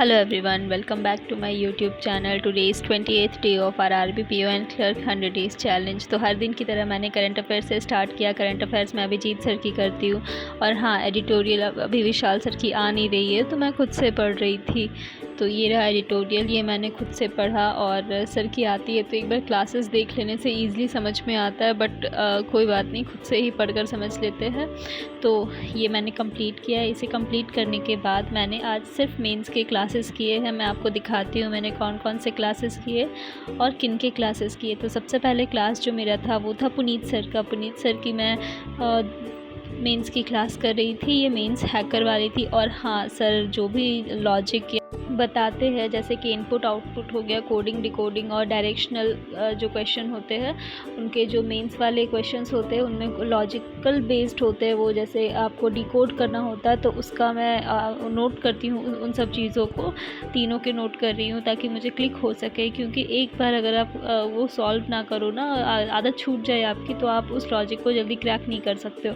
Hello everyone, welcome back to my YouTube channel. Today is 28th day of our RBPO and Clerk 100 Days Challenge। तो हर दिन की तरह मैंने current affairs से start किया। Current affairs मैं अभिजीत सर की करती हूँ और हाँ, एडिटोरियल अभी विशाल सर की आ नहीं रही है तो मैं खुद से पढ़ रही थी। तो ये रहा एडिटोरियल, ये मैंने खुद से पढ़ा और सर की आती है तो एक बार क्लासेस देख लेने से ईज़िली समझ में आता है, बट कोई बात नहीं, खुद से ही पढ़कर समझ लेते हैं। तो ये मैंने कंप्लीट किया है। इसे कंप्लीट करने के बाद मैंने आज सिर्फ मेंस के क्लासेस किए हैं। मैं आपको दिखाती हूँ मैंने कौन कौन से क्लासेस किए और किन के क्लासेस किए। तो सबसे पहले क्लास जो मेरा था वो था पुनीत सर का। पुनीत सर की मैं मेंस की क्लास कर रही थी। ये मेंस हैकर वाली थी और हाँ, सर जो भी लॉजिक बताते हैं जैसे कि इनपुट आउटपुट हो गया, कोडिंग डिकोडिंग और डायरेक्शनल जो क्वेश्चन होते हैं, उनके जो मेंस वाले क्वेश्चंस होते हैं उनमें लॉजिकल बेस्ड होते हैं। वो जैसे आपको डिकोड करना होता है तो उसका मैं नोट करती हूँ, उन सब चीज़ों को तीनों के नोट कर रही हूँ ताकि मुझे क्लिक हो सके। क्योंकि एक बार अगर आप वो सॉल्व ना करो ना, आदत छूट जाए आपकी, तो आप उस लॉजिक को जल्दी क्रैक नहीं कर सकते हो।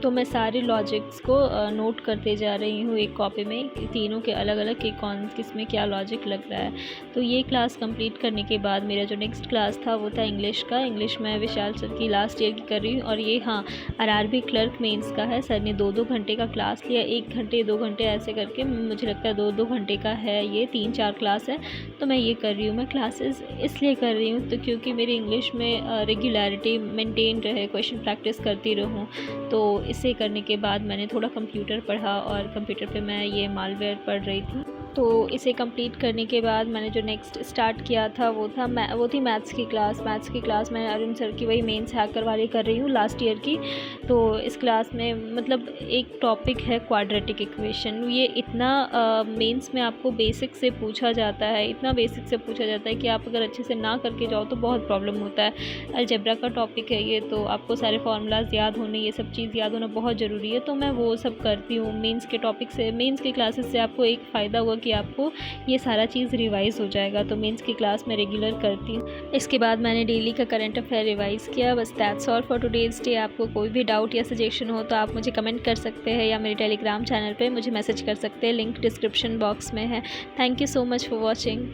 तो मैं सारे लॉजिक्स को नोट करते जा रही हूँ एक कॉपी में, तीनों के अलग अलग कि कौन किस में क्या लॉजिक लग रहा है। तो ये क्लास कंप्लीट करने के बाद मेरा जो नेक्स्ट क्लास था वो था इंग्लिश का। इंग्लिश में विशाल सर की लास्ट ईयर की कर रही हूँ और ये हाँ, आरआरबी क्लर्क मेंस का है। सर ने 2-2 घंटे का क्लास लिया, 1 घंटे 2 घंटे ऐसे करके, मुझे लगता है 2-2 घंटे का है। ये 3-4 क्लास है तो मैं ये कर रही हूँ। मैं क्लासेस इसलिए कर रही हूँ तो क्योंकि मेरी इंग्लिश में रेगुलरिटी मेंटेन रहे, क्वेश्चन प्रैक्टिस करती रहूँ। तो इसे करने के बाद मैंने थोड़ा कंप्यूटर पढ़ा और कंप्यूटर पे मैं ये मालवेयर पढ़ रही थी। तो इसे कंप्लीट करने के बाद मैंने जो नेक्स्ट स्टार्ट किया था वो थी मैथ्स की क्लास। मैथ्स की क्लास मैं अरुण सर की वही मेंस हैकर वाली कर रही हूँ लास्ट ईयर की। तो इस क्लास में मतलब एक टॉपिक है क्वाड्रेटिक इक्वेशन। ये इतना मेंस में आपको बेसिक से पूछा जाता है, इतना बेसिक से पूछा जाता है कि आप अगर अच्छे से ना करके जाओ तो बहुत प्रॉब्लम होता है। अलजेब्रा का टॉपिक है ये, तो आपको सारे फार्मूलाज याद होने, ये सब चीज़ याद होना बहुत ज़रूरी है। तो मैं वो सब करती हूँ मेंस के टॉपिक से। मेंस की क्लासेस से आपको एक फ़ायदा हुआ कि आपको ये सारा चीज़ रिवाइज़ हो जाएगा। तो मेंस की क्लास मैं रेगुलर करती हूँ। इसके बाद मैंने डेली का करंट अफेयर रिवाइज़ किया। बस that's all for today's day. आपको कोई भी डाउट या सजेशन हो तो आप मुझे कमेंट कर सकते हैं या मेरे टेलीग्राम चैनल पे मुझे मैसेज कर सकते हैं, लिंक डिस्क्रिप्शन बॉक्स में है। Thank you so much for watching.